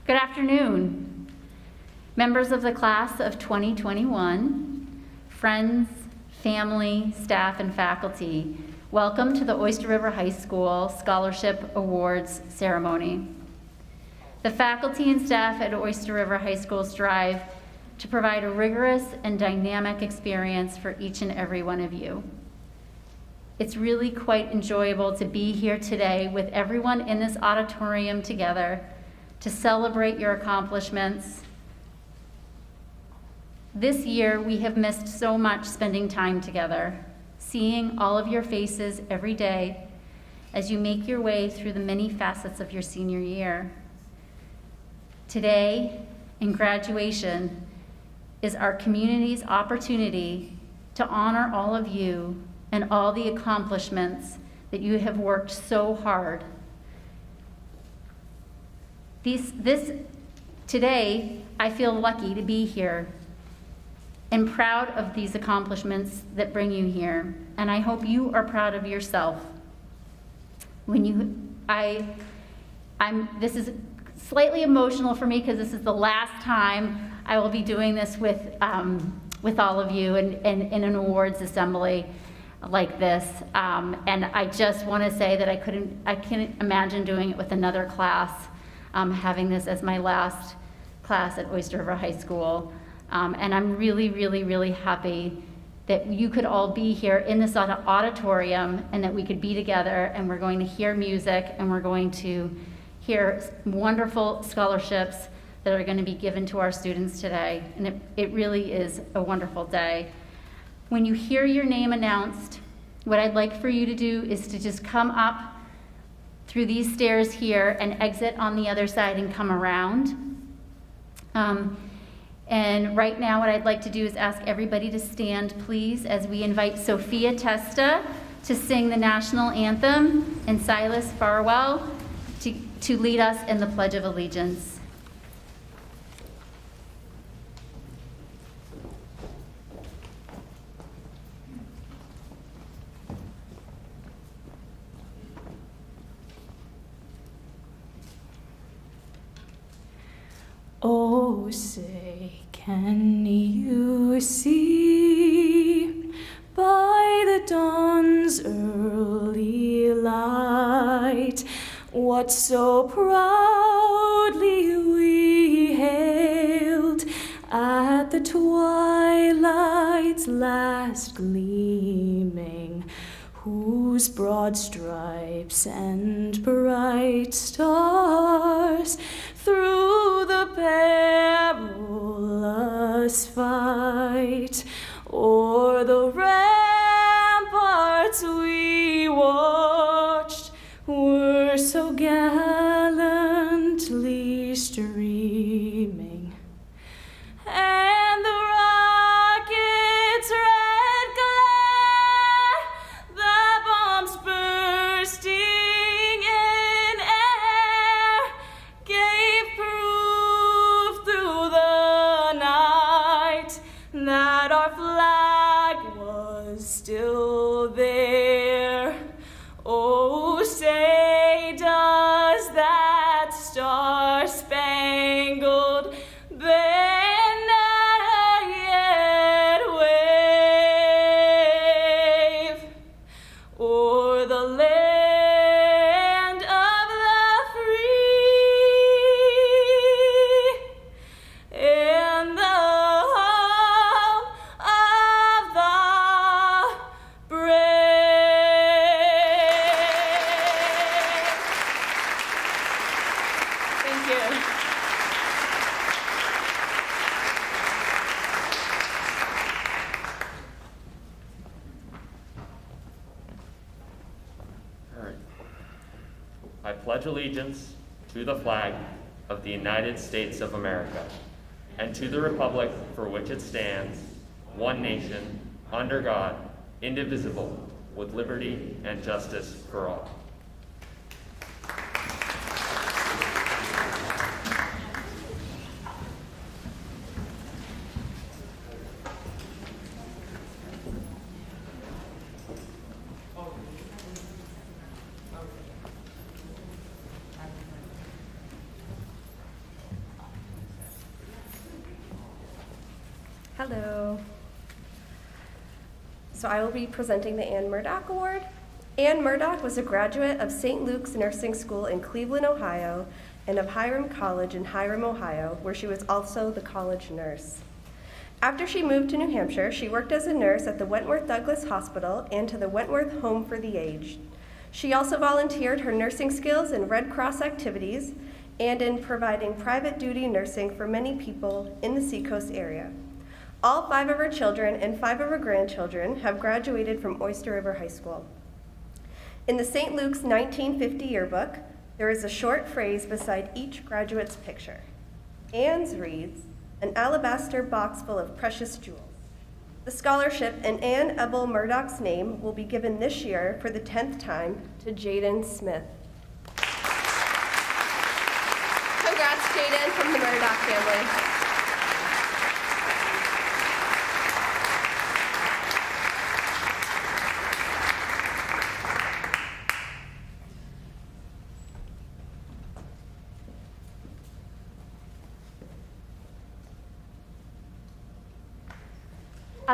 Good afternoon, members of the class of 2021, friends, family, staff, and faculty. Welcome to the Oyster River High School Scholarship Awards ceremony. The faculty and staff at Oyster River High School strive to provide a rigorous and dynamic experience for each and every one of you. It's really quite enjoyable to be here today with everyone in this auditorium together to celebrate your accomplishments. This year, we have missed so much spending time together, seeing all of your faces every day as you make your way through the many facets of your senior year. Today, in graduation, is our community's opportunity to honor all of you and all the accomplishments that you have worked so hard. Today, I feel lucky to be here and proud of these accomplishments that bring you here, and I hope you are proud of yourself. This is slightly emotional for me because this is the last time I will be doing this with all of you in an awards assembly like this, and I just want to say that I can't imagine doing it with another class, having this as my last class at Oyster River High School. And I'm really, really, really happy that you could all be here in this auditorium and that we could be together, and we're going to hear music and we're going to hear wonderful scholarships that are going to be given to our students today. And it really is a wonderful day. When you hear your name announced, what I'd like for you to do is to just come up through these stairs here and exit on the other side and come around. And right now what I'd like to do is ask everybody to stand, please, as we invite Sophia Testa to sing the National Anthem and Silas Farwell to lead us in the Pledge of Allegiance. Oh, say, can you see by the dawn's early light what so proudly we hailed at the twilight's last gleaming, whose broad stripes and bright stars through the perilous fight o'er the ramparts we watched were so gallantly streaming, and the rocket's red glare, the bombs bursting in air, gave proof through the night that our flag was still there. Oh, say does that star-spangled banner yet wave o'er the land of the free and the home of the brave? Thank you. All right. I pledge allegiance to the flag of the United States of America and to the republic for which it stands, one nation, under God, indivisible, with liberty and justice for all. Hello. So I will be presenting the Ann Murdock Award. Ann Murdock was a graduate of St. Luke's Nursing School in Cleveland, Ohio, and of Hiram College in Hiram, Ohio, where she was also the college nurse. After she moved to New Hampshire, she worked as a nurse at the Wentworth Douglas Hospital and to the Wentworth Home for the Aged. She also volunteered her nursing skills in Red Cross activities and in providing private duty nursing for many people in the Seacoast area. All 5 of her children and 5 of her grandchildren have graduated from Oyster River High School. In the St. Luke's 1950 yearbook, there is a short phrase beside each graduate's picture. Ann's reads, "An alabaster box full of precious jewels." The scholarship in Ann Ebel Murdock's name will be given this year for the 10th time to Jaden Smith. Congrats, Jaden, from the Murdock family.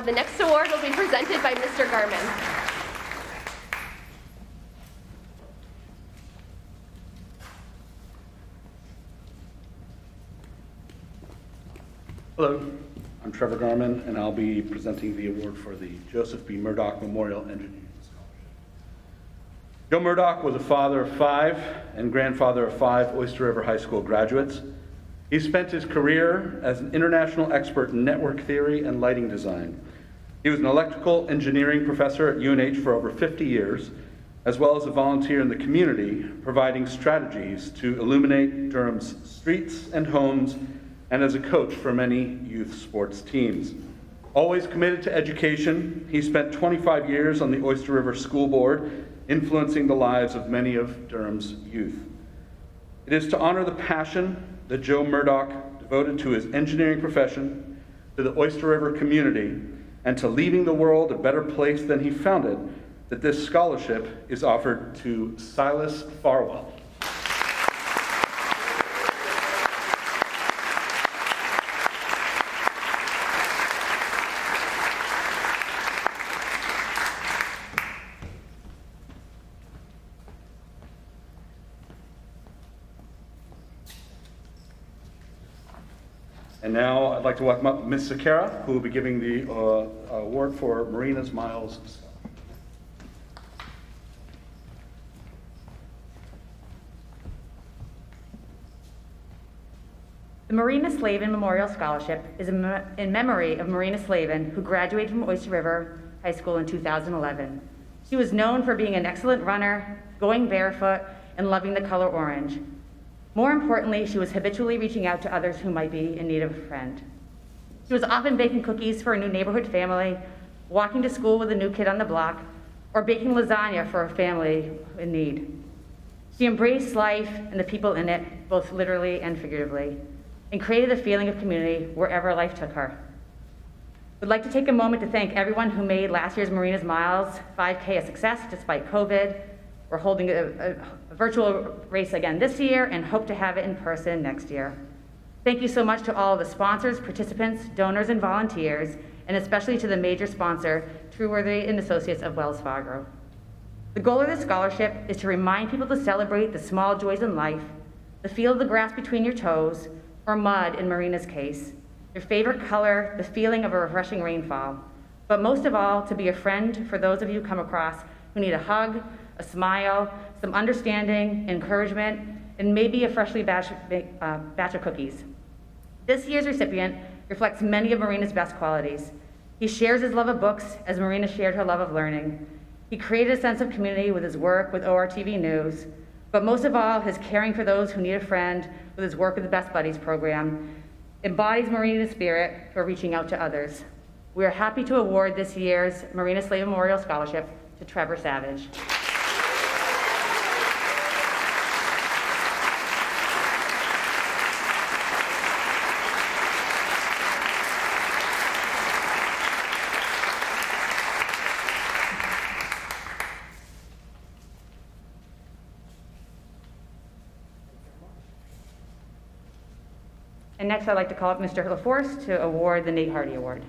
The next award will be presented by Mr. Garman. Hello, I'm Trevor Garman, and I'll be presenting the award for the Joseph B. Murdock Memorial Engineering Scholarship. Joe Murdock was a father of 5 and grandfather of 5 Oyster River High School graduates. He spent his career as an international expert in network theory and lighting design. He was an electrical engineering professor at UNH for over 50 years, as well as a volunteer in the community, providing strategies to illuminate Durham's streets and homes, and as a coach for many youth sports teams. Always committed to education, he spent 25 years on the Oyster River School Board, influencing the lives of many of Durham's youth. It is to honor the passion that Joe Murdock devoted to his engineering profession, to the Oyster River community, and to leaving the world a better place than he found it, that this scholarship is offered to Silas Farwell. And now I'd like to welcome up Ms. Sakara, who will be giving the award for Marina's Miles. The Marina Slaven Memorial Scholarship is in memory of Marina Slaven, who graduated from Oyster River High School in 2011. She was known for being an excellent runner, going barefoot, and loving the color orange. More importantly, she was habitually reaching out to others who might be in need of a friend. She was often baking cookies for a new neighborhood family, walking to school with a new kid on the block, or baking lasagna for a family in need. She embraced life and the people in it, both literally and figuratively, and created a feeling of community wherever life took her. We'd like to take a moment to thank everyone who made last year's Marina's Miles 5K a success despite COVID. We're holding a virtual race again this year and hope to have it in person next year. Thank you so much to all of the sponsors, participants, donors, and volunteers, and especially to the major sponsor, Trueworthy and Associates of Wells Fargo. The goal of this scholarship is to remind people to celebrate the small joys in life, the feel of the grass between your toes, or mud in Marina's case, your favorite color, the feeling of a refreshing rainfall, but most of all, to be a friend for those of you who come across who need a hug, a smile, some understanding, encouragement, and maybe a freshly batch of cookies. This year's recipient reflects many of Marina's best qualities. He shares his love of books as Marina shared her love of learning. He created a sense of community with his work with ORTV News, but most of all, his caring for those who need a friend with his work with the Best Buddies program embodies Marina's spirit for reaching out to others. We are happy to award this year's Marina Slaven Memorial Scholarship to Trevor Savage. And next, I'd like to call up Mr. Laforce to award the Nate Hardy Award.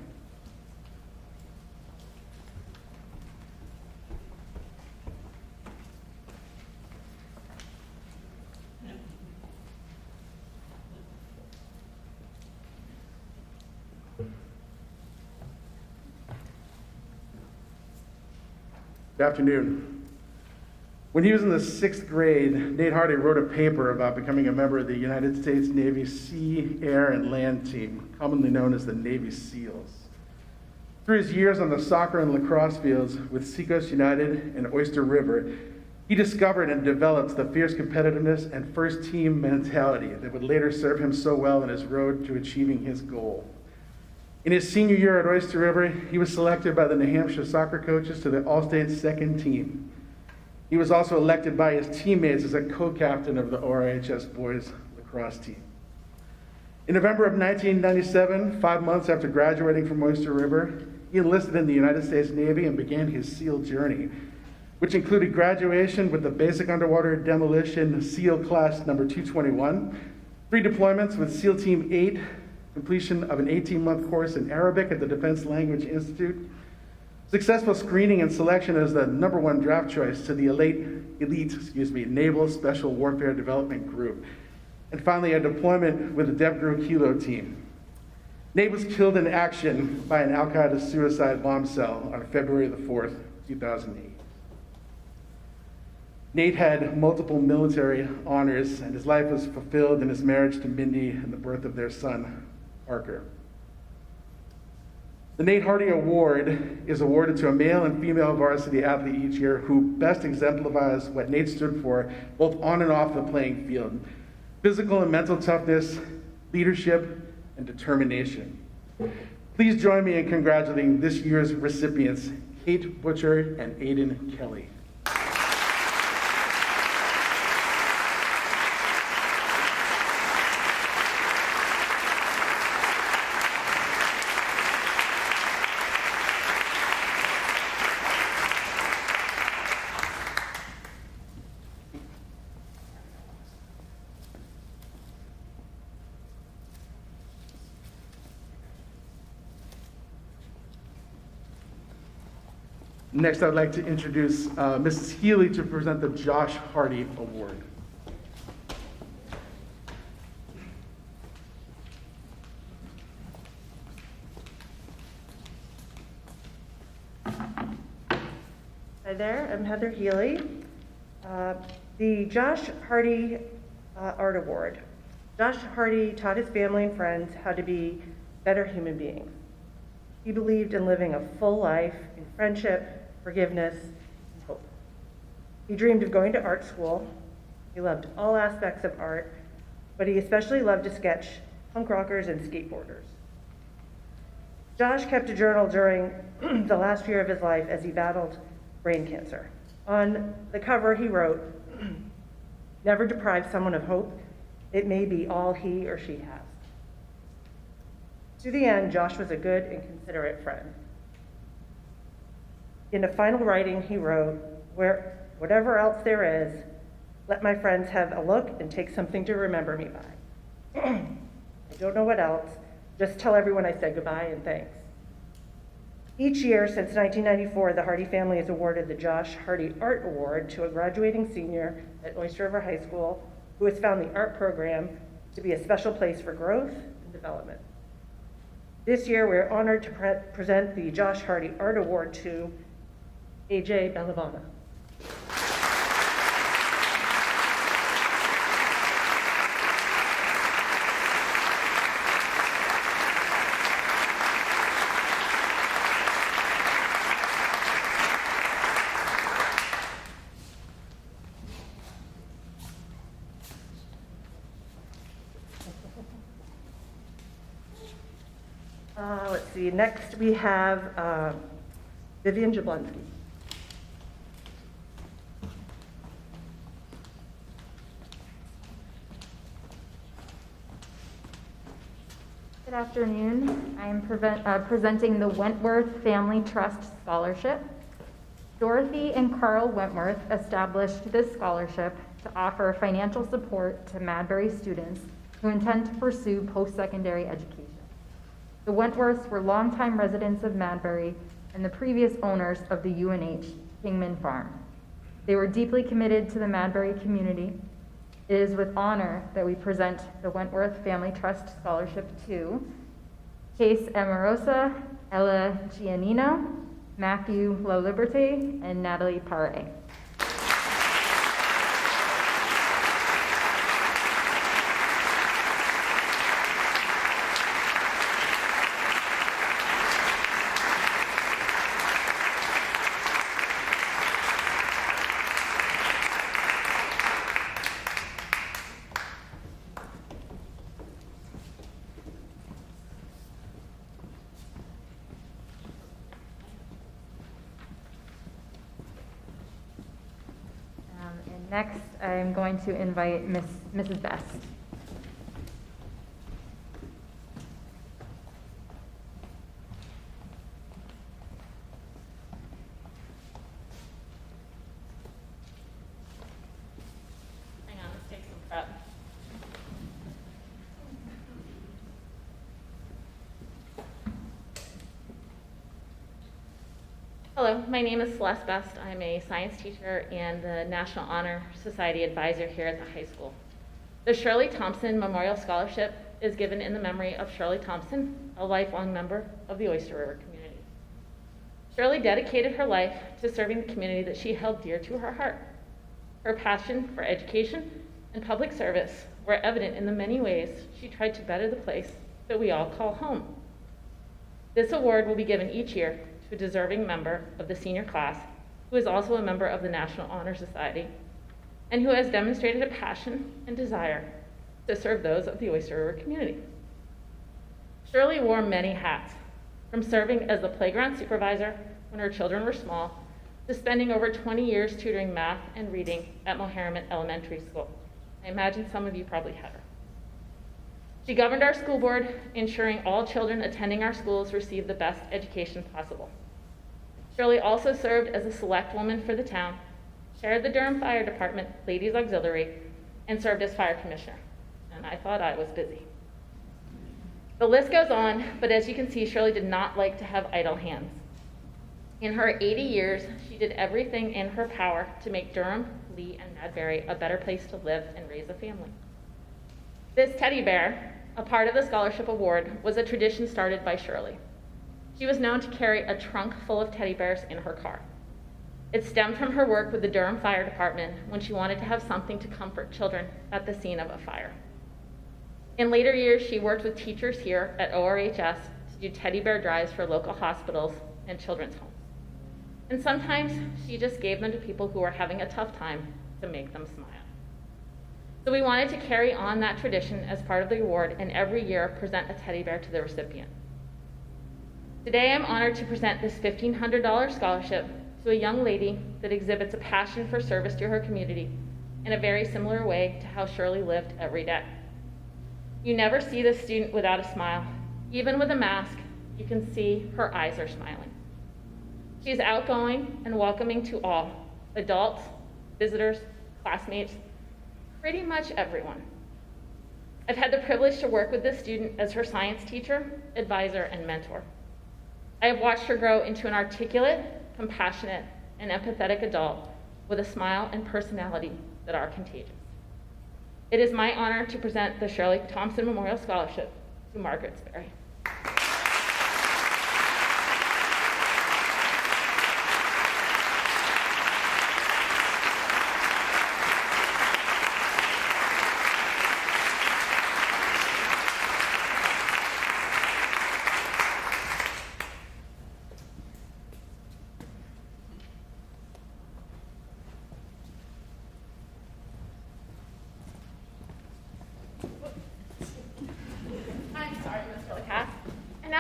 afternoon. When he was in the 6th grade, Nate Hardy wrote a paper about becoming a member of the United States Navy Sea, Air, and Land Team, commonly known as the Navy SEALs. Through his years on the soccer and lacrosse fields with Seacoast United and Oyster River, he discovered and developed the fierce competitiveness and first-team mentality that would later serve him so well on his road to achieving his goal. In his senior year at Oyster River, he was selected by the New Hampshire soccer coaches to the All-State second team. He was also elected by his teammates as a co-captain of the ORHS boys lacrosse team. In November of 1997, 5 months after graduating from Oyster River, he enlisted in the United States Navy and began his SEAL journey, which included graduation with the Basic Underwater Demolition SEAL Class number 221, 3 deployments with SEAL Team 8, completion of an 18-month course in Arabic at the Defense Language Institute, successful screening and selection as the #1 draft choice to the elite Naval Special Warfare Development Group, and finally a deployment with the DevGru Kilo team. Nate was killed in action by an Al-Qaeda suicide bomb cell on February the 4th, 2008. Nate had multiple military honors, and his life was fulfilled in his marriage to Mindy and the birth of their son, Parker. The Nate Hardy Award is awarded to a male and female varsity athlete each year who best exemplifies what Nate stood for, both on and off the playing field: physical and mental toughness, leadership, and determination. Please join me in congratulating this year's recipients, Kate Butcher and Aidan Kelly. Next, I'd like to introduce Mrs. Healy to present the Josh Hardy Award. Hi there, I'm Heather Healy. The Josh Hardy Art Award. Josh Hardy taught his family and friends how to be better human beings. He believed in living a full life in friendship, forgiveness, and hope. He dreamed of going to art school. He loved all aspects of art, but he especially loved to sketch punk rockers and skateboarders. Josh kept a journal during the last year of his life as he battled brain cancer. On the cover, he wrote, "Never deprive someone of hope. It may be all he or she has." To the end, Josh was a good and considerate friend. In a final writing, he wrote, "Whatever else there is, let my friends have a look and take something to remember me by. I don't know what else, just tell everyone I said goodbye and thanks." Each year since 1994, the Hardy family has awarded the Josh Hardy Art Award to a graduating senior at Oyster River High School who has found the art program to be a special place for growth and development. This year, we're honored to present the Josh Hardy Art Award to AJ Bellavana. Let's see, next we have Vivian Jablonski. Good afternoon. I am presenting the Wentworth Family Trust Scholarship. Dorothy and Carl Wentworth established this scholarship to offer financial support to Madbury students who intend to pursue post-secondary education. The Wentworths were longtime residents of Madbury and the previous owners of the UNH Kingman Farm. They were deeply committed to the Madbury community. It is with honor that we present the Wentworth Family Trust Scholarship to Case Amarosa, Ella Giannino, Matthew Loliberté, and Natalie Paré. And next, I'm going to invite Mrs. Best. Hang on, let's take some prep. Hello, my name is Celeste Best. I'm a science teacher and the National Honor Society advisor here at the high school. The Shirley Thompson Memorial Scholarship is given in the memory of Shirley Thompson, a lifelong member of the Oyster River community. Shirley dedicated her life to serving the community that she held dear to her heart. Her passion for education and public service were evident in the many ways she tried to better the place that we all call home. This award will be given each year to a deserving member of the senior class who is also a member of the National Honor Society and who has demonstrated a passion and desire to serve those of the Oyster River community. Shirley wore many hats, from serving as the playground supervisor when her children were small to spending over 20 years tutoring math and reading at Moheramet Elementary School. I imagine some of you probably had her. She governed our school board, ensuring all children attending our schools receive the best education possible. Shirley also served as a select woman for the town, chaired the Durham Fire Department Ladies Auxiliary, and served as fire commissioner. And I thought I was busy. The list goes on, but as you can see, Shirley did not like to have idle hands. In her 80 years, she did everything in her power to make Durham, Lee, and Madbury a better place to live and raise a family. This teddy bear, a part of the scholarship award, was a tradition started by Shirley. She was known to carry a trunk full of teddy bears in her car. It stemmed from her work with the Durham Fire Department when she wanted to have something to comfort children at the scene of a fire. In later years, she worked with teachers here at ORHS to do teddy bear drives for local hospitals and children's homes. And sometimes she just gave them to people who were having a tough time to make them smile. So we wanted to carry on that tradition as part of the award and every year present a teddy bear to the recipient. Today I'm honored to present this $1,500 scholarship to a young lady that exhibits a passion for service to her community in a very similar way to how Shirley lived every day. You never see this student without a smile. Even with a mask, you can see her eyes are smiling. She's outgoing and welcoming to all, adults, visitors, classmates, pretty much everyone. I've had the privilege to work with this student as her science teacher, advisor, and mentor. I have watched her grow into an articulate, compassionate, and empathetic adult with a smile and personality that are contagious. It is my honor to present the Shirley Thompson Memorial Scholarship to Margaret Sperry.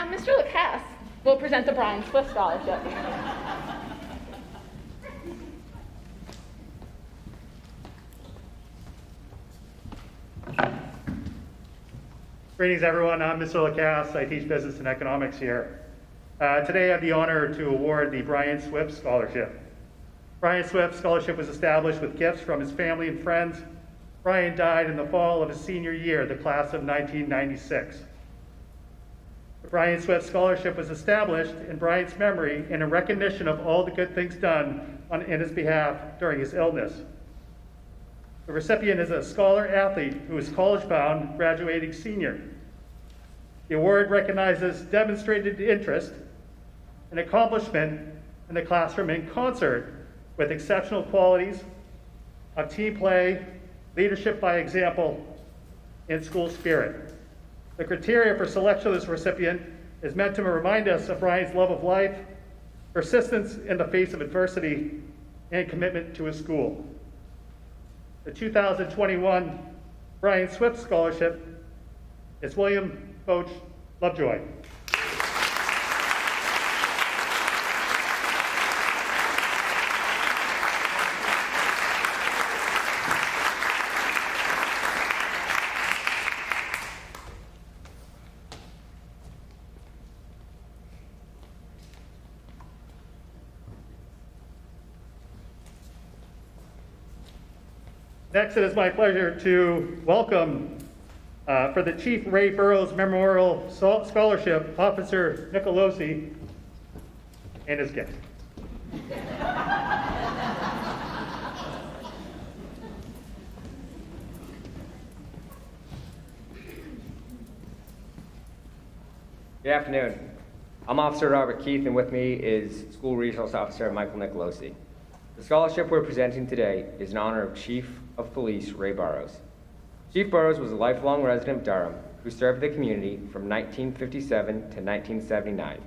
Mr. Lacasse will present the Brian Swift Scholarship. Greetings, everyone. I'm Mr. Lacasse. I teach business and economics here. Today, I have the honor to award the Brian Swift Scholarship. Brian Swift Scholarship was established with gifts from his family and friends. Brian died in the fall of his senior year, the class of 1996. The Brian Swift Scholarship was established in Brian's memory in a recognition of all the good things done in his behalf during his illness. The recipient is a scholar athlete who is college-bound, graduating senior. The award recognizes demonstrated interest and accomplishment in the classroom in concert with exceptional qualities of team play, leadership by example, and school spirit. The criteria for selection of this recipient is meant to remind us of Brian's love of life, persistence in the face of adversity, and commitment to his school. The 2021 Brian Swift Scholarship is William Coach Lovejoy. Next, it is my pleasure to welcome, for the Chief Ray Burrows Memorial Scholarship, Officer Nicolosi and his gift. Good afternoon. I'm Officer Robert Keith, and with me is School Resource Officer Michael Nicolosi. The scholarship we're presenting today is in honor of Chief of Police Ray Burrows. Chief Burrows was a lifelong resident of Durham who served the community from 1957 to 1979.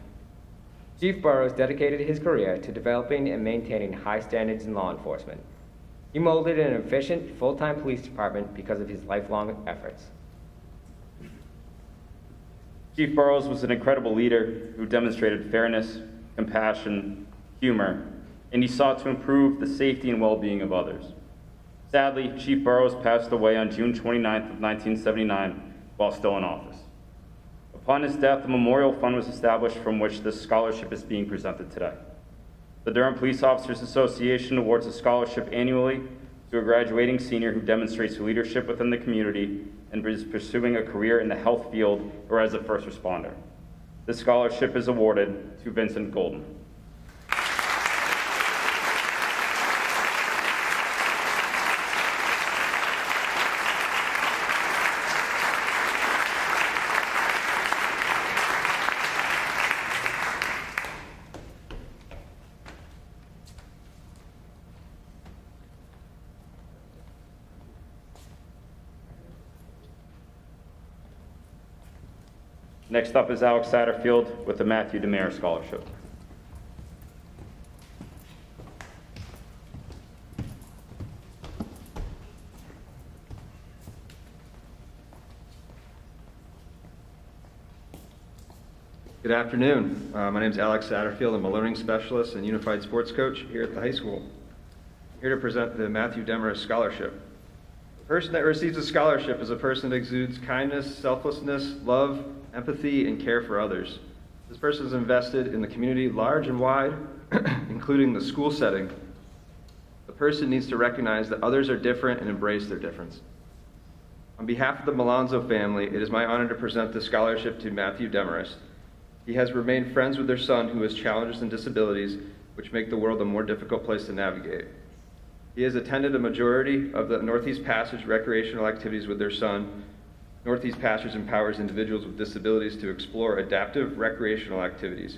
Chief Burrows dedicated his career to developing and maintaining high standards in law enforcement. He molded an efficient, full-time police department because of his lifelong efforts. Chief Burrows was an incredible leader who demonstrated fairness, compassion, humor, and he sought to improve the safety and well-being of others. Sadly, Chief Burrows passed away on June 29th of 1979 while still in office. Upon his death, a memorial fund was established from which this scholarship is being presented today. The Durham Police Officers Association awards a scholarship annually to a graduating senior who demonstrates leadership within the community and is pursuing a career in the health field or as a first responder. This scholarship is awarded to Vincent Golden. Next up is Alex Satterfield with the Matthew Demarist Scholarship. Good afternoon. My name is Alex Satterfield. I'm a learning specialist and unified sports coach here at the high school. I'm here to present the Matthew Demarist Scholarship. The person that receives a scholarship is a person that exudes kindness, selflessness, love, empathy, and care for others. This person is invested in the community large and wide, including the school setting. The person needs to recognize that others are different and embrace their difference. On behalf of the Malonzo family, it is my honor to present this scholarship to Matthew Demarist. He has remained friends with their son who has challenges and disabilities which make the world a more difficult place to navigate. He has attended a majority of the Northeast Passage recreational activities with their son. Northeast Passage empowers individuals with disabilities to explore adaptive recreational activities.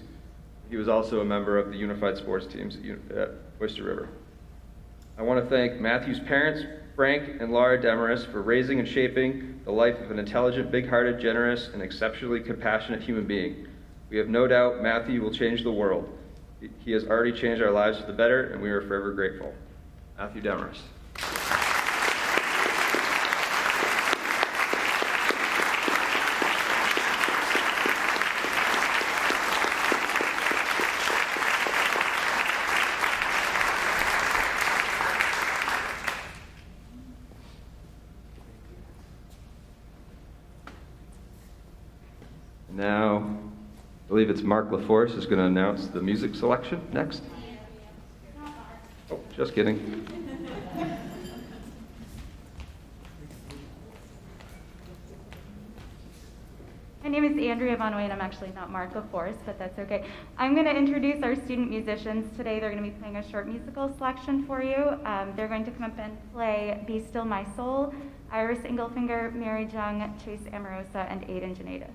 He was also a member of the unified sports teams at Oyster River. I want to thank Matthew's parents, Frank and Laura Demarist, for raising and shaping the life of an intelligent, big-hearted, generous, and exceptionally compassionate human being. We have no doubt Matthew will change the world. He has already changed our lives for the better, and we are forever grateful. Matthew Demarist. Now, I believe it's Mark Laforce is going to announce the music selection next. Oh, just kidding. My name is Andrea Von Way, and I'm actually not Mark Laforce, but that's okay. I'm going to introduce our student musicians today. They're going to be playing a short musical selection for you. They're going to come up and play Be Still My Soul, Iris Engelfinger, Mary Jung, Chase Amarosa, and Aidan Janadis.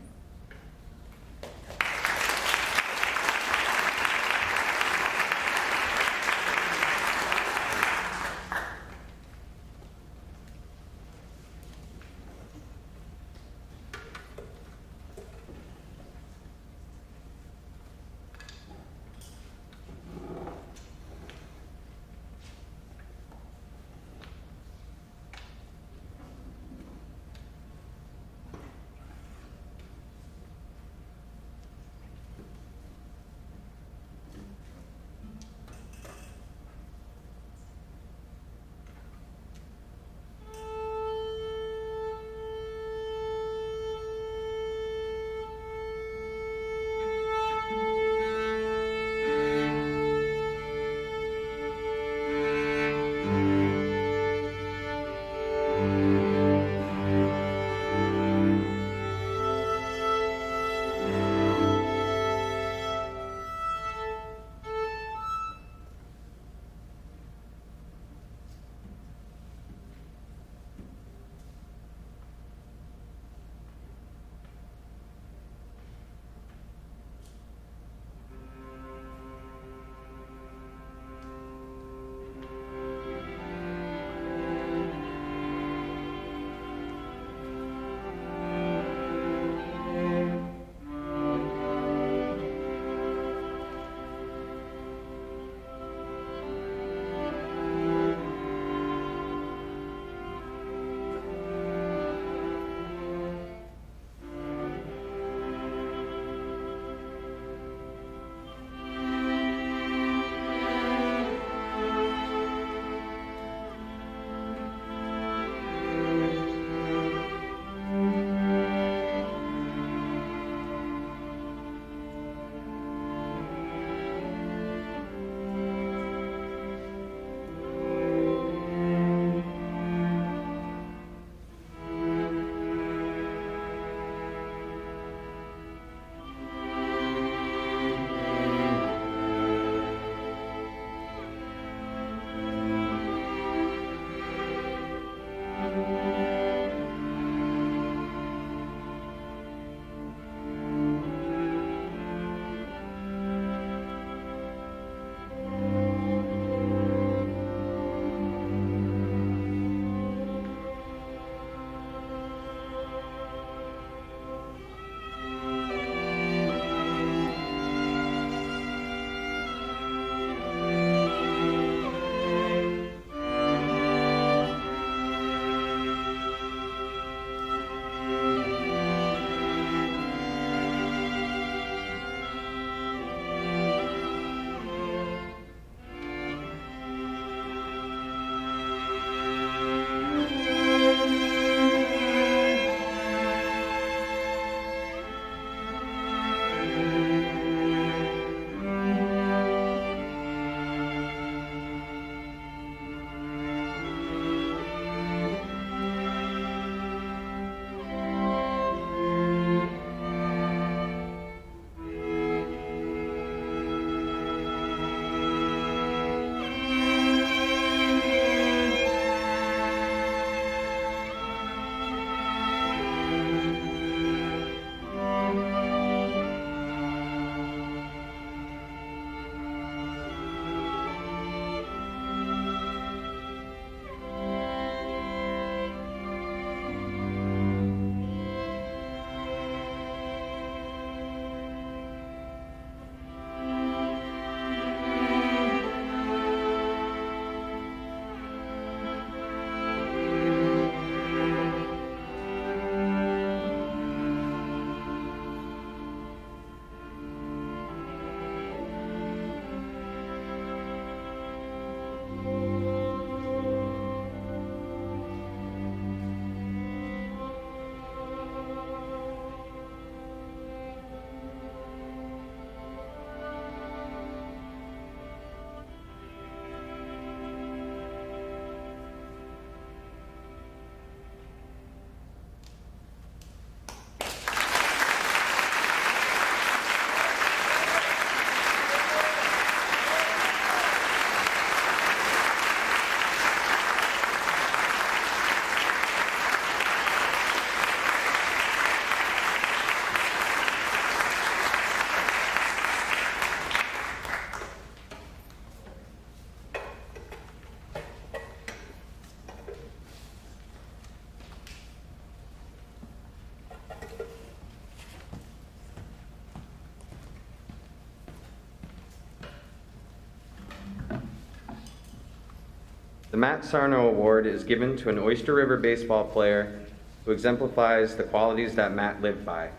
The Matt Sarno Award is given to an Oyster River baseball player who exemplifies the qualities that Matt lived by.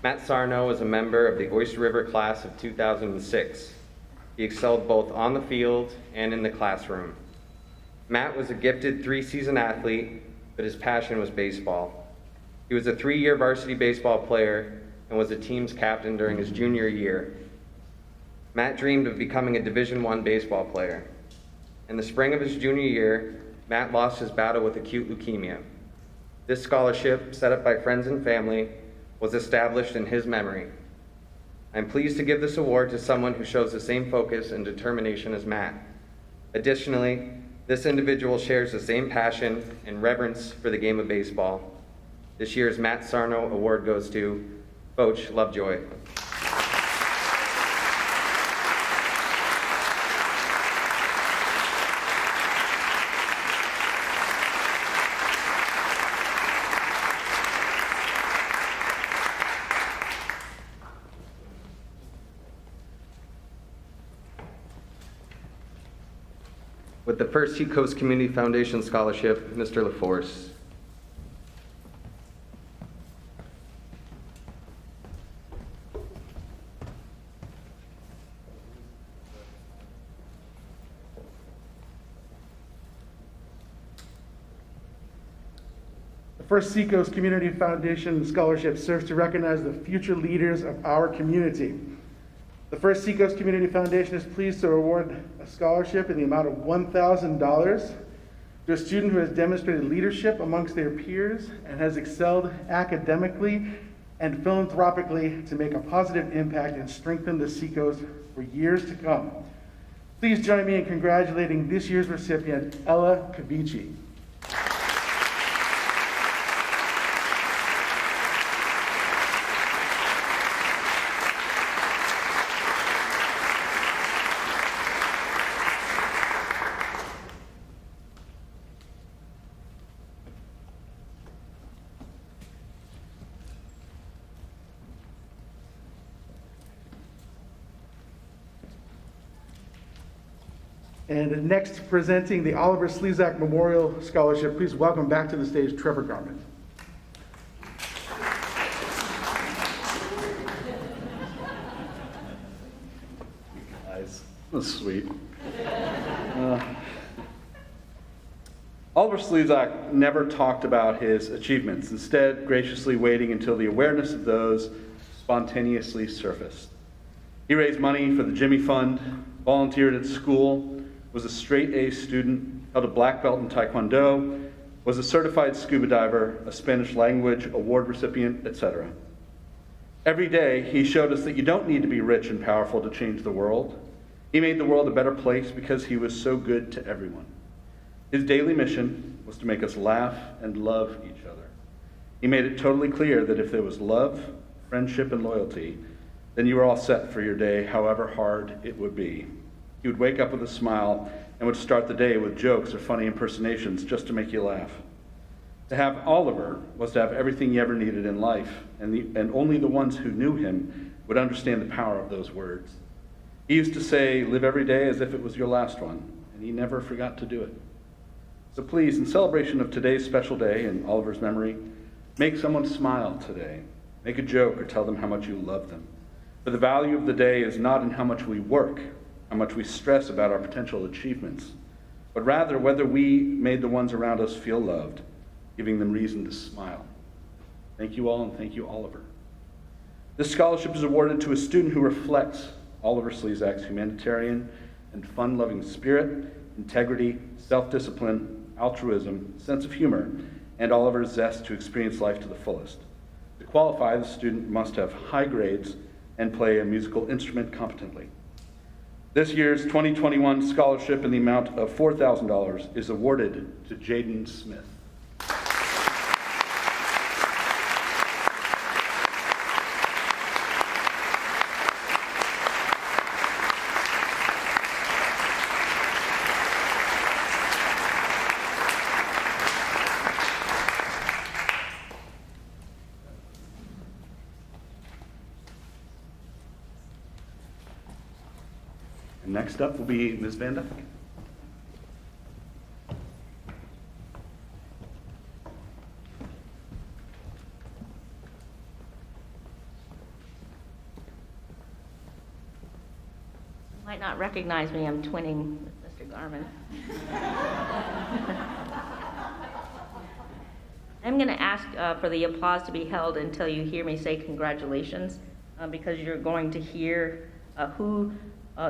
Matt Sarno was a member of the Oyster River class of 2006. He excelled both on the field and in the classroom. Matt was a gifted 3-season athlete, but his passion was baseball. He was a 3-year varsity baseball player and was the team's captain during his junior year. Matt dreamed of becoming a Division I baseball player. In the spring of his junior year, Matt lost his battle with acute leukemia. This scholarship, set up by friends and family, was established in his memory. I'm pleased to give this award to someone who shows the same focus and determination as Matt. Additionally, this individual shares the same passion and reverence for the game of baseball. This year's Matt Sarno Award goes to Coach Lovejoy. With the First Seacoast Community Foundation Scholarship, Mr. Laforce. The First Seacoast Community Foundation Scholarship serves to recognize the future leaders of our community. The First Seacoast Community Foundation is pleased to award a scholarship in the amount of $1,000 to a student who has demonstrated leadership amongst their peers and has excelled academically and philanthropically to make a positive impact and strengthen the Seacoast for years to come. Please join me in congratulating this year's recipient, Ella Cavici. And next, presenting the Oliver Sliezak Memorial Scholarship, please welcome back to the stage Trevor Garment. Guys, that's sweet. Oliver Slesak never talked about his achievements, instead graciously waiting until the awareness of those spontaneously surfaced. He raised money for the Jimmy Fund, volunteered at school, was a straight A student, held a black belt in Taekwondo, was a certified scuba diver, a Spanish language award recipient, etc. Every day, he showed us that you don't need to be rich and powerful to change the world. He made the world a better place because he was so good to everyone. His daily mission was to make us laugh and love each other. He made it totally clear that if there was love, friendship, and loyalty, then you were all set for your day, however hard it would be. He would wake up with a smile and would start the day with jokes or funny impersonations just to make you laugh. To have Oliver was to have everything you ever needed in life, and only the ones who knew him would understand the power of those words. He used to say, live every day as if it was your last one, and he never forgot to do it. So please, in celebration of today's special day in Oliver's memory, make someone smile today. Make a joke or tell them how much you love them. For the value of the day is not in how much we work, how much we stress about our potential achievements, but rather whether we made the ones around us feel loved, giving them reason to smile. Thank you all, and thank you, Oliver. This scholarship is awarded to a student who reflects Oliver Slezak's humanitarian and fun-loving spirit, integrity, self-discipline, altruism, sense of humor, and Oliver's zest to experience life to the fullest. To qualify, the student must have high grades and play a musical instrument competently. This year's 2021 scholarship in the amount of $4,000 is awarded to Jaden Smith. Next up will be Ms. Van Dyke. might not recognize me, I'm twinning with Mr. Garman. I'm going to ask for the applause to be held until you hear me say congratulations, because you're going to hear who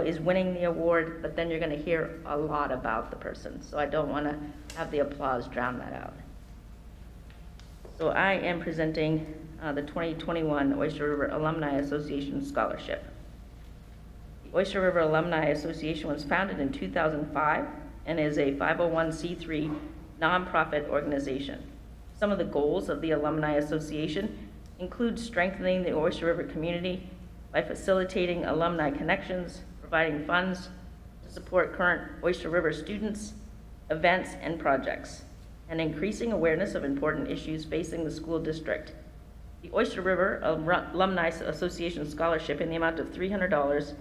is winning the award, but then you're going to hear a lot about the person. So I don't want to have the applause drown that out. So I am presenting the 2021 Oyster River Alumni Association Scholarship. The Oyster River Alumni Association was founded in 2005 and is a 501c3 nonprofit organization. Some of the goals of the Alumni Association include strengthening the Oyster River community by facilitating alumni connections, providing funds to support current Oyster River students, events, and projects, and increasing awareness of important issues facing the school district. The Oyster River Alumni Association Scholarship in the amount of $300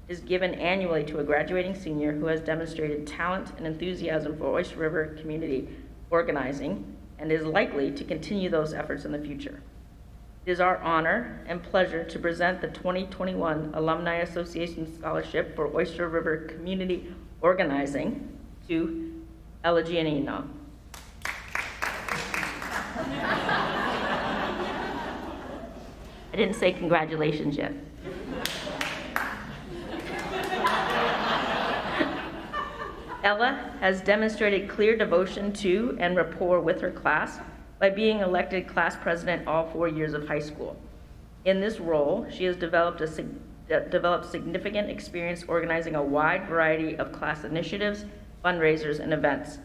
is given annually to a graduating senior who has demonstrated talent and enthusiasm for Oyster River community organizing and is likely to continue those efforts in the future. It is our honor and pleasure to present the 2021 Alumni Association Scholarship for Oyster River Community Organizing to Ella Giannino. I didn't say congratulations yet. Ella has demonstrated clear devotion to and rapport with her class by being elected class president all 4 years of high school. In this role, she has developed significant experience organizing a wide variety of class initiatives, fundraisers, and events,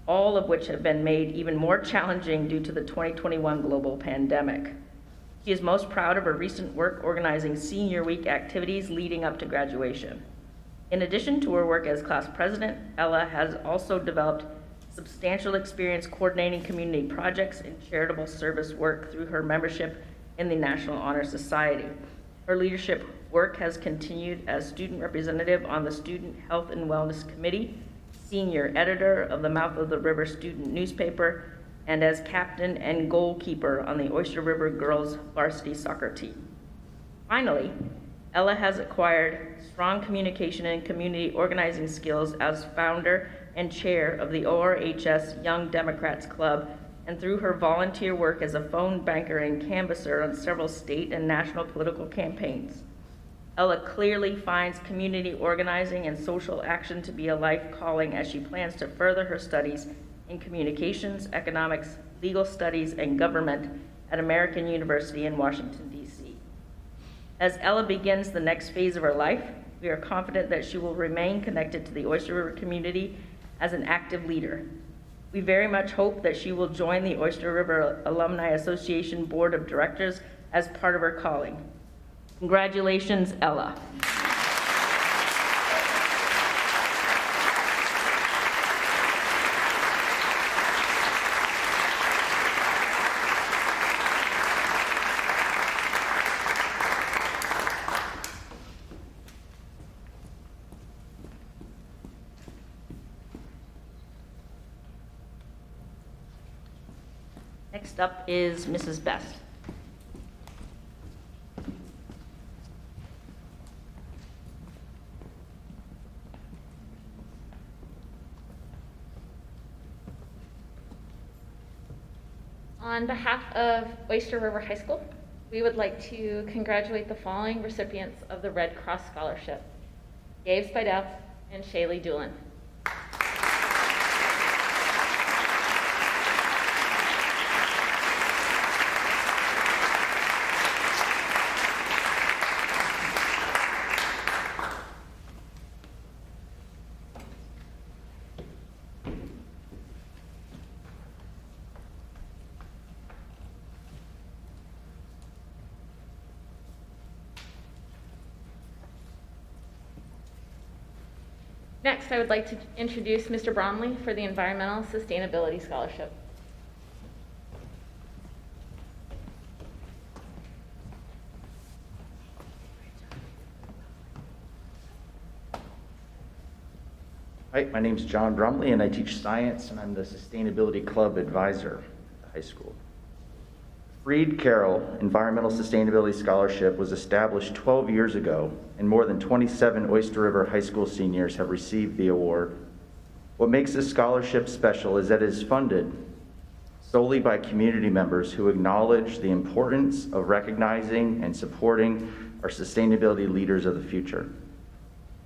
all of which have been made even more challenging due to the 2021 global pandemic. She is most proud of her recent work organizing Senior Week activities leading up to graduation. In addition to her work as class president, Ella has also developed substantial experience coordinating community projects and charitable service work through her membership in the National Honor Society. Her leadership work has continued as student representative on the Student Health and Wellness Committee, senior editor of the Mouth of the River student newspaper, and as captain and goalkeeper on the Oyster River girls varsity soccer team. Finally, Ella has acquired strong communication and community organizing skills as founder and chair of the ORHS Young Democrats Club, and through her volunteer work as a phone banker and canvasser on several state and national political campaigns. Ella clearly finds community organizing and social action to be a life calling as she plans to further her studies in communications, economics, legal studies, and government at American University in Washington, D.C. As Ella begins the next phase of her life, we are confident that she will remain connected to the Oyster River community as an active leader. We very much hope that she will join the Oyster River Alumni Association Board of Directors as part of her calling. Congratulations, Ella. Next up is Mrs. Best. On behalf of Oyster River High School, we would like to congratulate the following recipients of the Red Cross Scholarship: Gabe Spidell and Shaylee Doolin. Next, I would like to introduce Mr. Bromley for the Environmental Sustainability Scholarship. Hi, my name is John Brumley, and I teach science, and I'm the Sustainability Club Advisor at the high school. Freed Carroll Environmental Sustainability Scholarship was established 12 years ago, and more than 27 Oyster River High School seniors have received the award. What makes this scholarship special is that it is funded solely by community members who acknowledge the importance of recognizing and supporting our sustainability leaders of the future.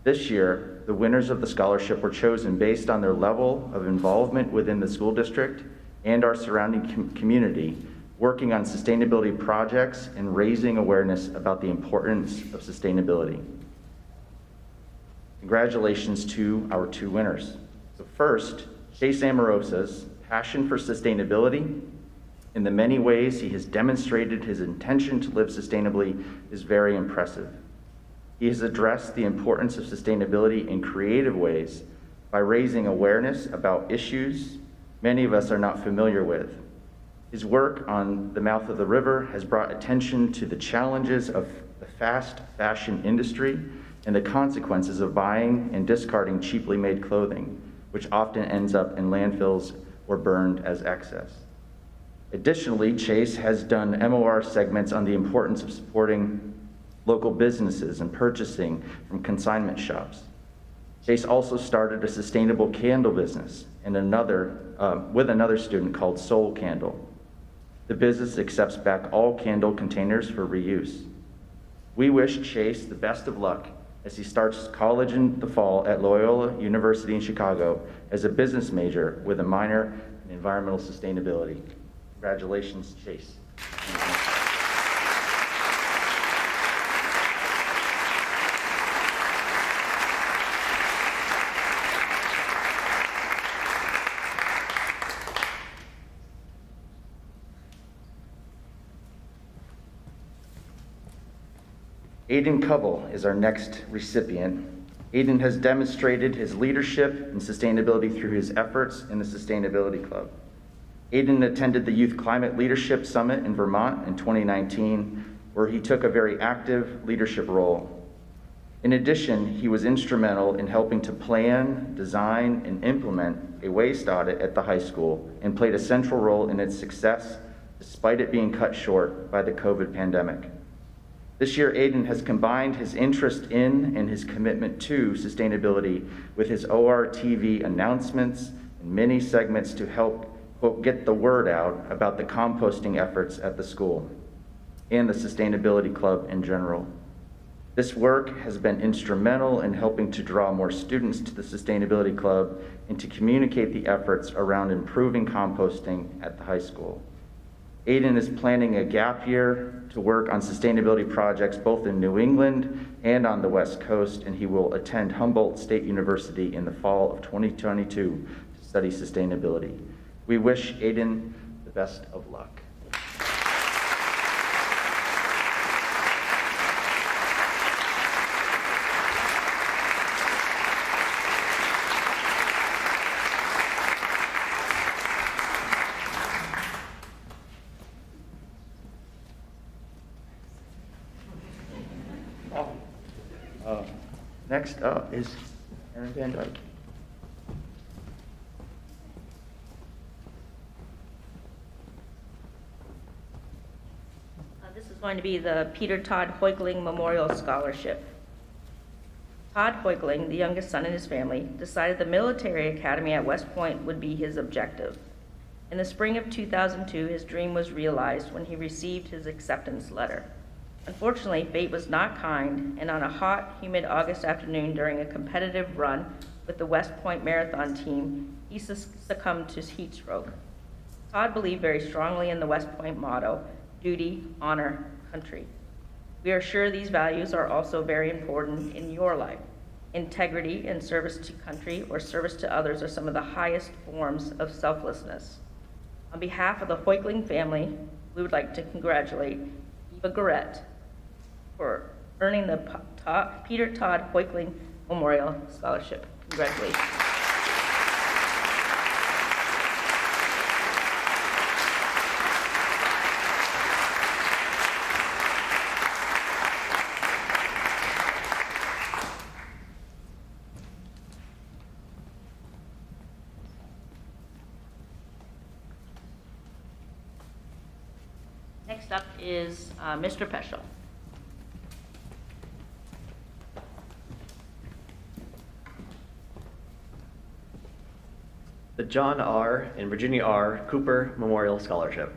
This year, the winners of the scholarship were chosen based on their level of involvement within the school district and our surrounding community, working on sustainability projects and raising awareness about the importance of sustainability. Congratulations to our two winners. So first, Chase Amarosa's passion for sustainability. In the many ways he has demonstrated his intention to live sustainably is very impressive. He has addressed the importance of sustainability in creative ways by raising awareness about issues many of us are not familiar with. His work on the mouth of the river has brought attention to the challenges of the fast fashion industry and the consequences of buying and discarding cheaply made clothing, which often ends up in landfills or burned as excess. Additionally, Chase has done MOR segments on the importance of supporting local businesses and purchasing from consignment shops. Chase also started a sustainable candle business and with another student called Soul Candle. The business accepts back all candle containers for reuse. We wish Chase the best of luck as he starts college in the fall at Loyola University in Chicago as a business major with a minor in environmental sustainability. Congratulations, Chase. Aidan Covel is our next recipient. Aidan has demonstrated his leadership and sustainability through his efforts in the Sustainability Club. Aidan attended the Youth Climate Leadership Summit in Vermont in 2019, where he took a very active leadership role. In addition, he was instrumental in helping to plan, design, and implement a waste audit at the high school and played a central role in its success, despite it being cut short by the COVID pandemic. This year, Aidan has combined his interest in and his commitment to sustainability with his ORTV announcements and mini segments to help, quote, get the word out about the composting efforts at the school and the Sustainability Club in general. This work has been instrumental in helping to draw more students to the Sustainability Club and to communicate the efforts around improving composting at the high school. Aidan is planning a gap year to work on sustainability projects both in New England and on the West Coast, and he will attend Humboldt State University in the fall of 2022 to study sustainability. We wish Aidan the best of luck. Next up is Aaron Van Dyke. This is going to be the Peter Todd Hoikling Memorial Scholarship. Todd Hoikling, the youngest son in his family, decided the military academy at West Point would be his objective. In the spring of 2002, his dream was realized when he received his acceptance letter. Unfortunately, fate was not kind, and on a hot, humid August afternoon during a competitive run with the West Point Marathon team, he succumbed to heat stroke. Todd believed very strongly in the West Point motto, duty, honor, country. We are sure these values are also very important in your life. Integrity and service to country or service to others are some of the highest forms of selflessness. On behalf of the Hoikling family, we would like to congratulate Eva Garrett for earning the Peter Todd Hoikling Memorial Scholarship. Congratulations. is Mr. Peschel. The John R. and Virginia R. Cooper Memorial Scholarship.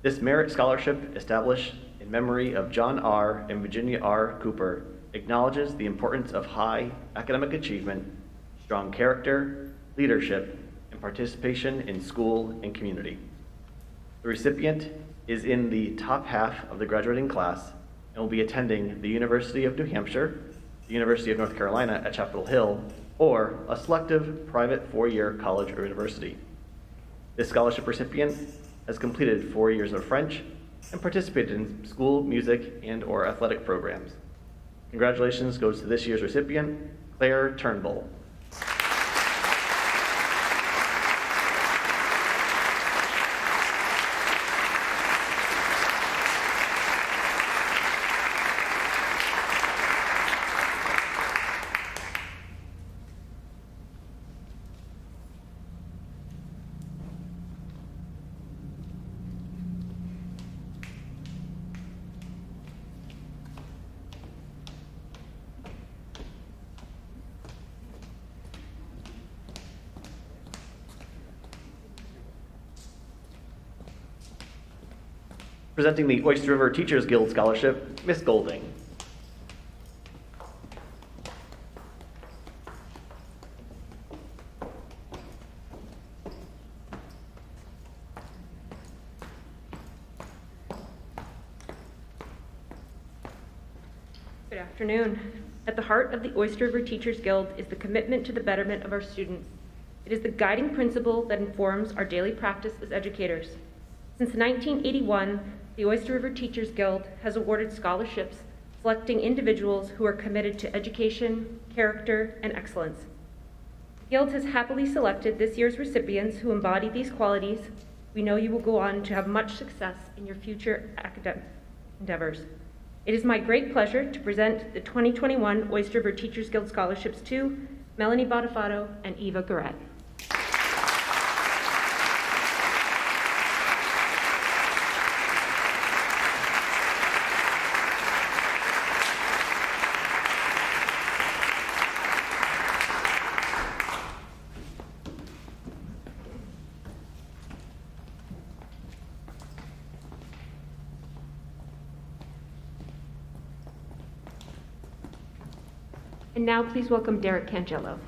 This merit scholarship, established in memory of John R. and Virginia R. Cooper, acknowledges the importance of high academic achievement, strong character, leadership, and participation in school and community. The recipient is in the top half of the graduating class and will be attending the University of New Hampshire, the University of North Carolina at Chapel Hill, or a selective private four-year college or university. This scholarship recipient has completed 4 years of French and participated in school, music, and/or athletic programs. Congratulations goes to this year's recipient, Claire Turnbull. Presenting the Oyster River Teachers Guild Scholarship, Miss Golding. Good afternoon. At the heart of the Oyster River Teachers Guild is the commitment to the betterment of our students. It is the guiding principle that informs our daily practice as educators. Since 1981, the Oyster River Teachers Guild has awarded scholarships selecting individuals who are committed to education, character, and excellence. The Guild has happily selected this year's recipients who embody these qualities. We know you will go on to have much success in your future academic endeavors. It is my great pleasure to present the 2021 Oyster River Teachers Guild Scholarships to Melanie Botafato and Eva Garrett. And now please welcome Derek Cangello.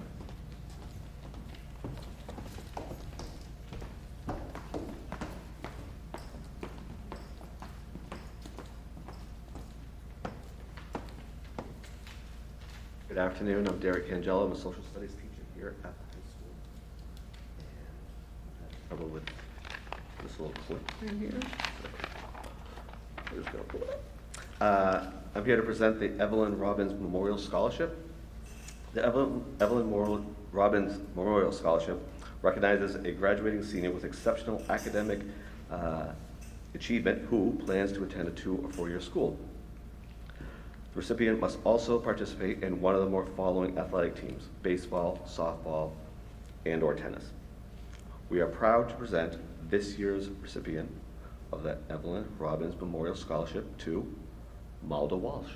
Good afternoon, I'm Derek Cangello. I'm a social studies teacher here at the high school. And I have trouble with this little clip right here. So, just gonna pull it up. I'm here to present the Evelyn Robbins Memorial Scholarship. The Evelyn Robbins Memorial Scholarship recognizes a graduating senior with exceptional academic achievement who plans to attend a 2 or 4 year school. The recipient must also participate in one of the more following athletic teams: baseball, softball, and/or tennis. We are proud to present this year's recipient of the Evelyn Robbins Memorial Scholarship to Malda Walsh.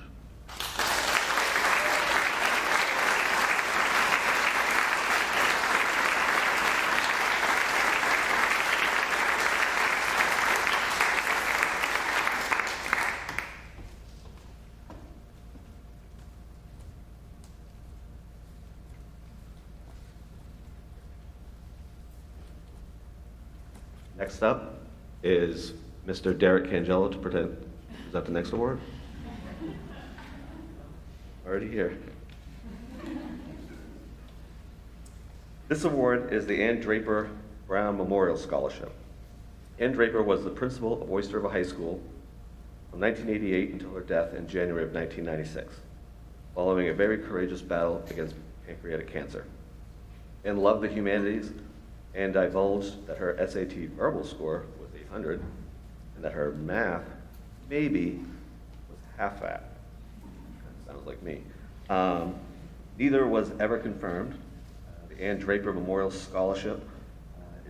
Next up is Mr. Derek Cangello to present the next award. Already here. This award is the Ann Draper Brown Memorial Scholarship. Ann Draper was the principal of Oyster River High School from 1988 until her death in January of 1996, following a very courageous battle against pancreatic cancer. Ann loved the humanities and divulged that her SAT verbal score was 800 and that her math maybe was half that. Sounds like me. Neither was ever confirmed. The Ann Draper Memorial Scholarship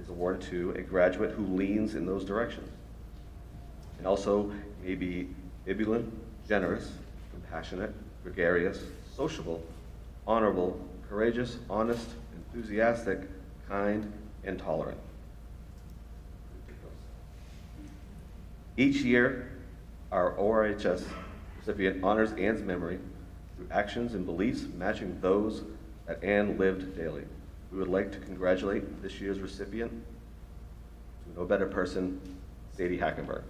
is awarded to a graduate who leans in those directions. And also may be Evelyn, generous, compassionate, gregarious, sociable, honorable, courageous, honest, enthusiastic, kind, and tolerant. Each year, our ORHS recipient honors Anne's memory through actions and beliefs matching those that Anne lived daily. We would like to congratulate this year's recipient, to no better person, Sadie Hackenberg.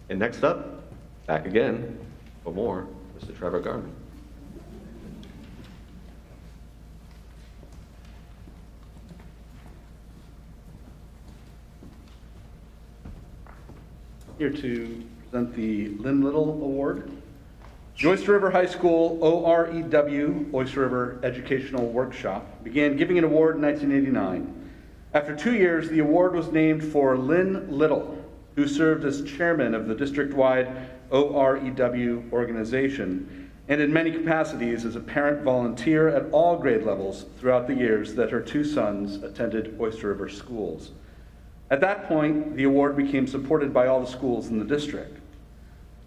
And next up, back again for more, Mr. Trevor Garman. Here to present the Lynn Little Award. The Oyster River High School OREW, Oyster River Educational Workshop, began giving an award in 1989. After 2 years, the award was named for Lynn Little, who served as chairman of the district-wide OREW organization, and in many capacities as a parent volunteer at all grade levels throughout the years that her 2 sons attended Oyster River schools. At that point, the award became supported by all the schools in the district.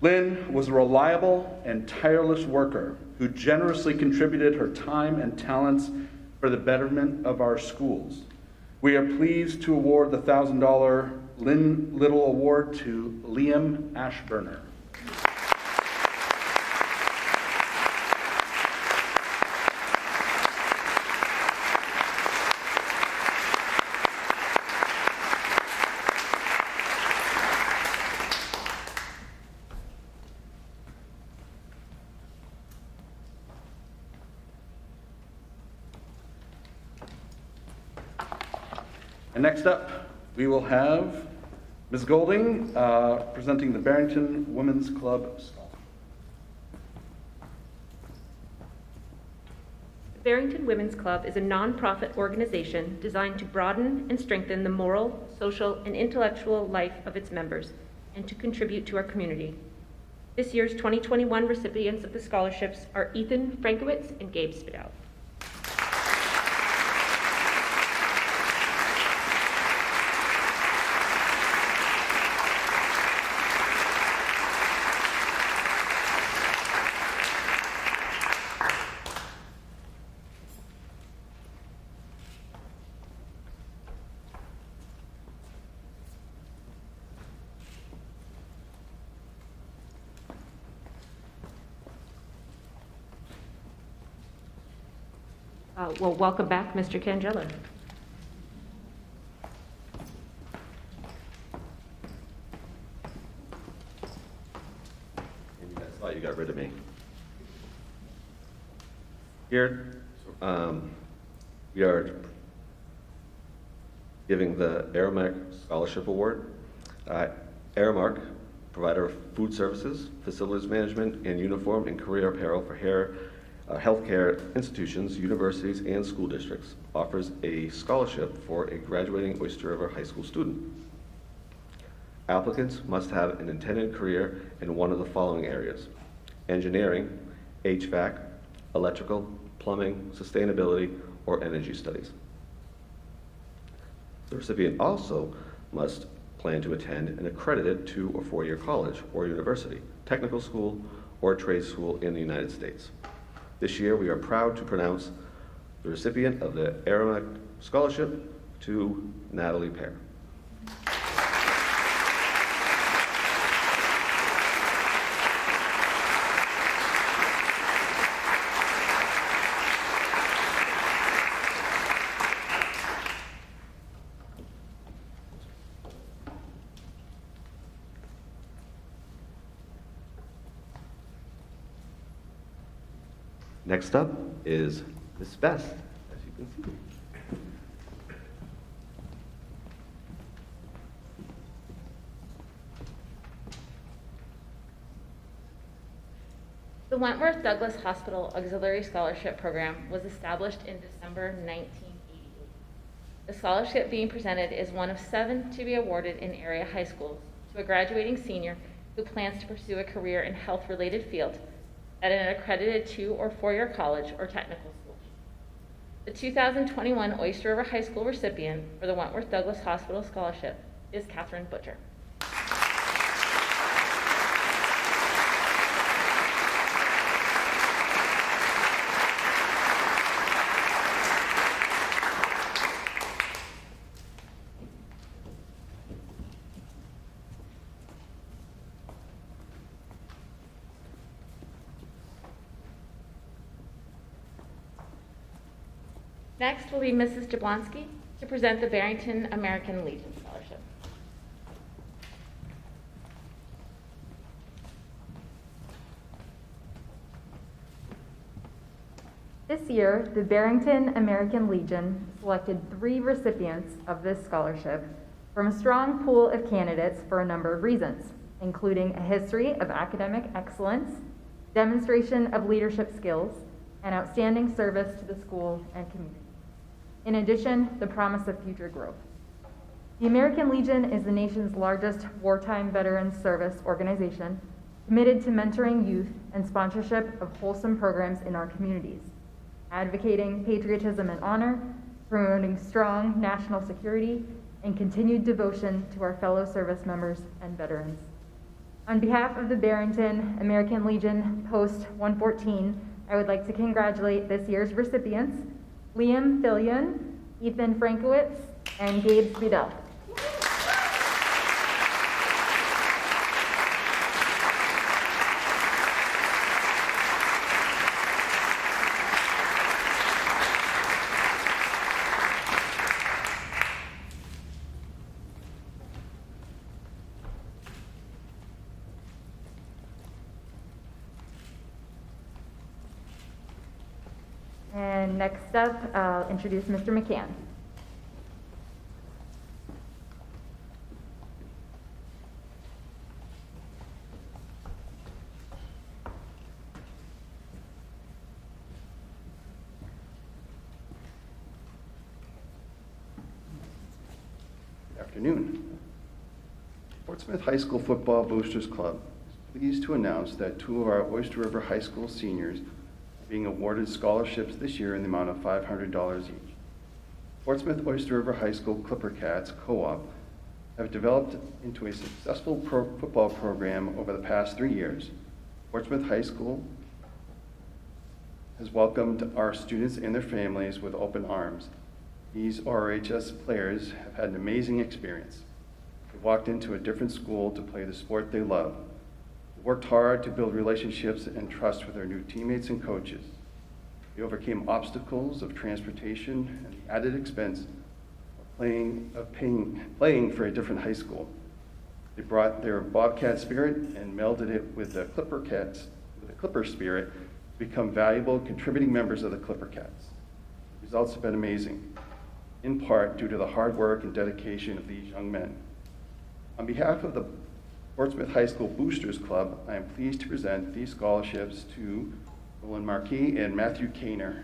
Lynn was a reliable and tireless worker who generously contributed her time and talents for the betterment of our schools. We are pleased to award the $1,000 Lynn Little Award to Liam Ashburner. And next up, we will have Ms. Golding presenting the Barrington Women's Club Scholarship. The Barrington Women's Club is a nonprofit organization designed to broaden and strengthen the moral, social, and intellectual life of its members and to contribute to our community. This year's 2021 recipients of the scholarships are Ethan Frankowitz and Gabe Spidow. Well, welcome back, Mr. Cangelo. You guys thought you got rid of me. Here, we are giving the Aeromec Scholarship Award. Aeromec, provider of food services, facilities management, and uniform and career apparel for healthcare institutions, universities, and school districts, offers a scholarship for a graduating Oyster River High School student. Applicants must have an intended career in one of the following areas: engineering, HVAC, electrical, plumbing, sustainability, or energy studies. The recipient also must plan to attend an accredited 2- or 4-year college or university, technical school, or trade school in the United States. This year, we are proud to pronounce the recipient of the Aeromec Scholarship to Natalie Pear. Next up is Miss Best, as you can see. The Wentworth Douglas Hospital Auxiliary Scholarship Program was established in December 1988. The scholarship being presented is one of 7 to be awarded in area high schools to a graduating senior who plans to pursue a career in health-related field at an accredited 2 or 4-year college or technical school. The 2021 Oyster River High School recipient for the Wentworth Douglas Hospital Scholarship is Catherine Butcher. Next will be Mrs. Jablonski to present the Barrington American Legion Scholarship. This year, the Barrington American Legion selected 3 recipients of this scholarship from a strong pool of candidates for a number of reasons, including a history of academic excellence, demonstration of leadership skills, and outstanding service to the school and community. In addition, the promise of future growth. The American Legion is the nation's largest wartime veterans service organization committed to mentoring youth and sponsorship of wholesome programs in our communities, advocating patriotism and honor, promoting strong national security, and continued devotion to our fellow service members and veterans. On behalf of the Barrington American Legion Post 114, I would like to congratulate this year's recipients, Liam Fillion, Ethan Frankowitz, and Gabe Spidel. And next up, I'll introduce Mr. McCann. Good afternoon. Portsmouth High School Football Boosters Club is pleased to announce that 2 of our Oyster River High School seniors being awarded scholarships this year in the amount of $500 each. Portsmouth Oyster River High School Clipper Cats Co-op have developed into a successful football program over the past 3 years. Portsmouth High School has welcomed our students and their families with open arms. These ORHS players have had an amazing experience. They walked into a different school to play the sport they love. Worked hard to build relationships and trust with their new teammates and coaches. They overcame obstacles of transportation and the added expense of playing for a different high school. They brought their Bobcat spirit and melded it with the Clipper spirit to become valuable contributing members of the Clipper Cats. The results have been amazing, in part due to the hard work and dedication of these young men. On behalf of the Portsmouth High School Boosters Club, I am pleased to present these scholarships to Roland Marquis and Matthew Kaner.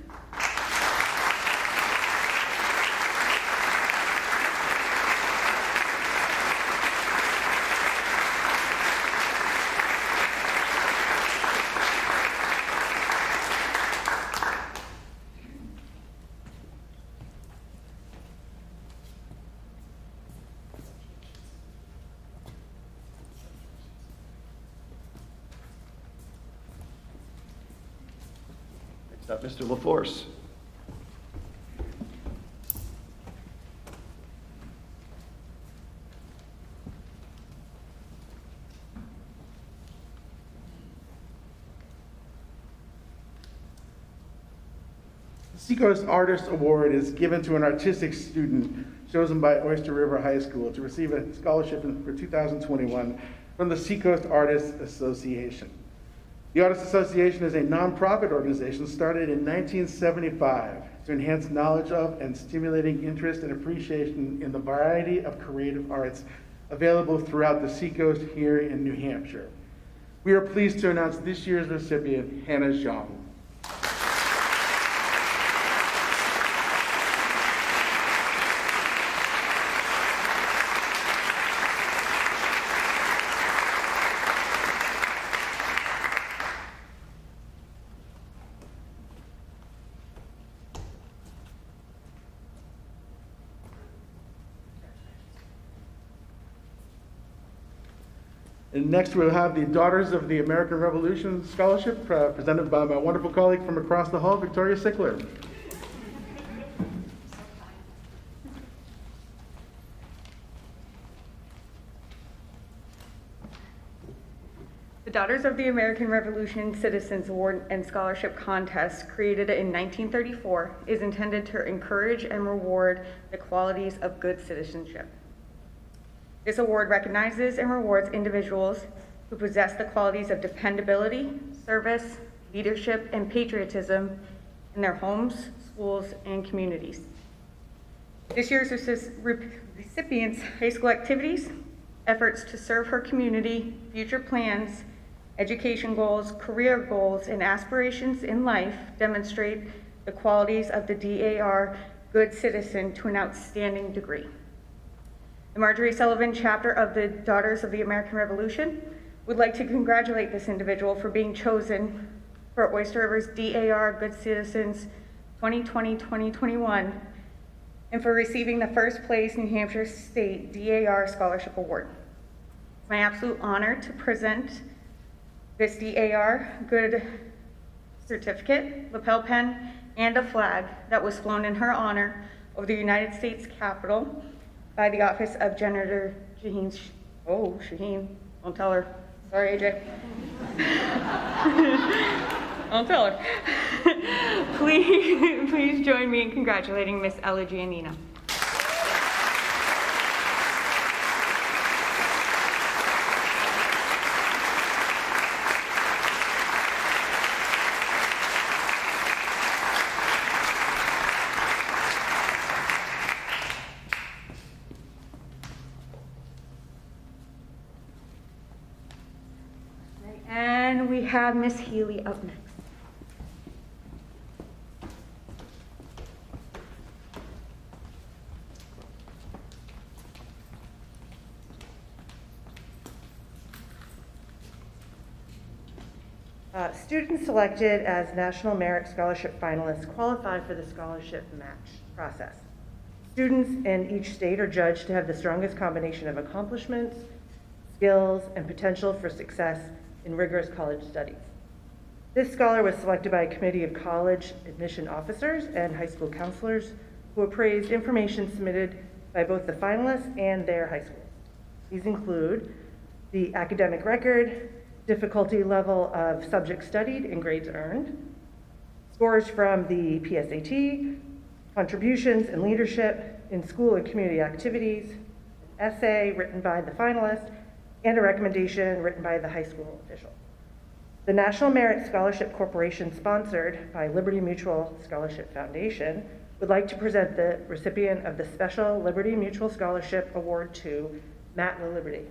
Mr. Laforce. The Seacoast Artist Award is given to an artistic student chosen by Oyster River High School to receive a scholarship for 2021 from the Seacoast Artists Association. The Artists Association is a nonprofit organization started in 1975 to enhance knowledge of and stimulating interest and appreciation in the variety of creative arts available throughout the Seacoast here in New Hampshire. We are pleased to announce this year's recipient, Hannah Zhang. And next we'll have the Daughters of the American Revolution Scholarship presented by my wonderful colleague from across the hall, Victoria Sickler. The Daughters of the American Revolution Citizens Award and Scholarship Contest, created in 1934, is intended to encourage and reward the qualities of good citizenship. This award recognizes and rewards individuals who possess the qualities of dependability, service, leadership, and patriotism in their homes, schools, and communities. This year's recipients' high school activities, efforts to serve her community, future plans, education goals, career goals, and aspirations in life demonstrate the qualities of the DAR good citizen to an outstanding degree. The Marjorie Sullivan chapter of the Daughters of the American Revolution would like to congratulate this individual for being chosen for Oyster River's DAR Good Citizens 2020-2021 and for receiving the first place New Hampshire State DAR Scholarship Award. It's my absolute honor to present this DAR Good certificate, lapel pin, and a flag that was flown in her honor over the United States Capitol by the Office of Senator Shaheen. Oh, Shaheen, don't tell her. Sorry, AJ. Don't tell her. Please join me in congratulating Miss Ella Giannina. And we have Miss Healy up next. Students selected as National Merit Scholarship finalists qualify for the scholarship match process. Students in each state are judged to have the strongest combination of accomplishments, skills, and potential for success in rigorous college studies. This scholar was selected by a committee of college admission officers and high school counselors who appraised information submitted by both the finalists and their high schools. These include the academic record, difficulty level of subjects studied, and grades earned, scores from the PSAT, contributions and leadership in school and community activities, an essay written by the finalist, and a recommendation written by the high school official. The National Merit Scholarship Corporation, sponsored by Liberty Mutual Scholarship Foundation, would like to present the recipient of the Special Liberty Mutual Scholarship Award to Matt LaLiberty.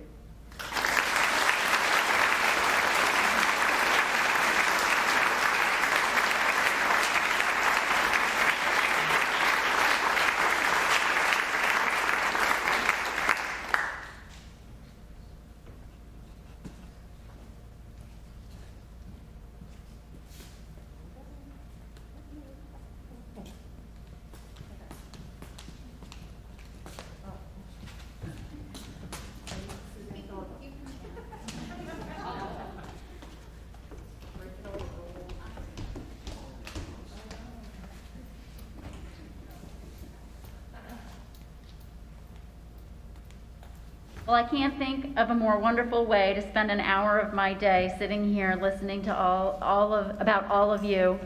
Well, I can't think of a more wonderful way to spend an hour of my day sitting here listening to about all of you.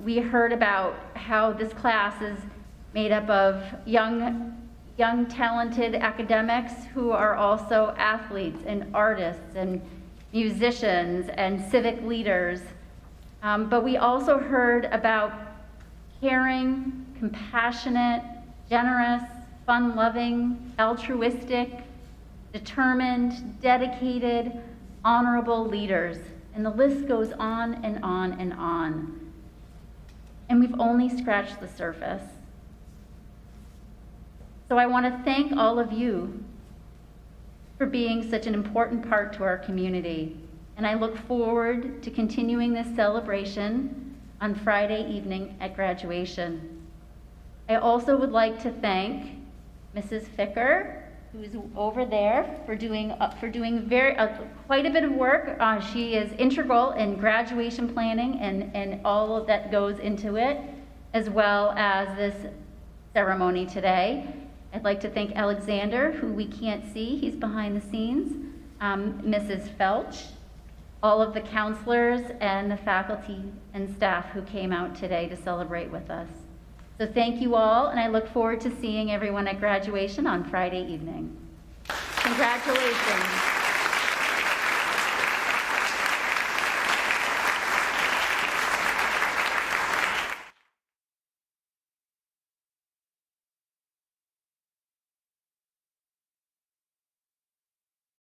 We heard about how this class is made up of young talented academics who are also athletes and artists and musicians and civic leaders. But we also heard about caring, compassionate, generous, fun-loving, altruistic, determined, dedicated, honorable leaders. And the list goes on and on and on. And we've only scratched the surface. So I want to thank all of you for being such an important part to our community. And I look forward to continuing this celebration on Friday evening at graduation. I also would like to thank Mrs. Ficker, who's over there for doing quite a bit of work. She is integral in graduation planning and all of that goes into it, as well as this ceremony today. I'd like to thank Alexander, who we can't see, he's behind the scenes, Mrs. Felch, all of the counselors and the faculty and staff who came out today to celebrate with us. So thank you all, and I look forward to seeing everyone at graduation on Friday evening. Congratulations.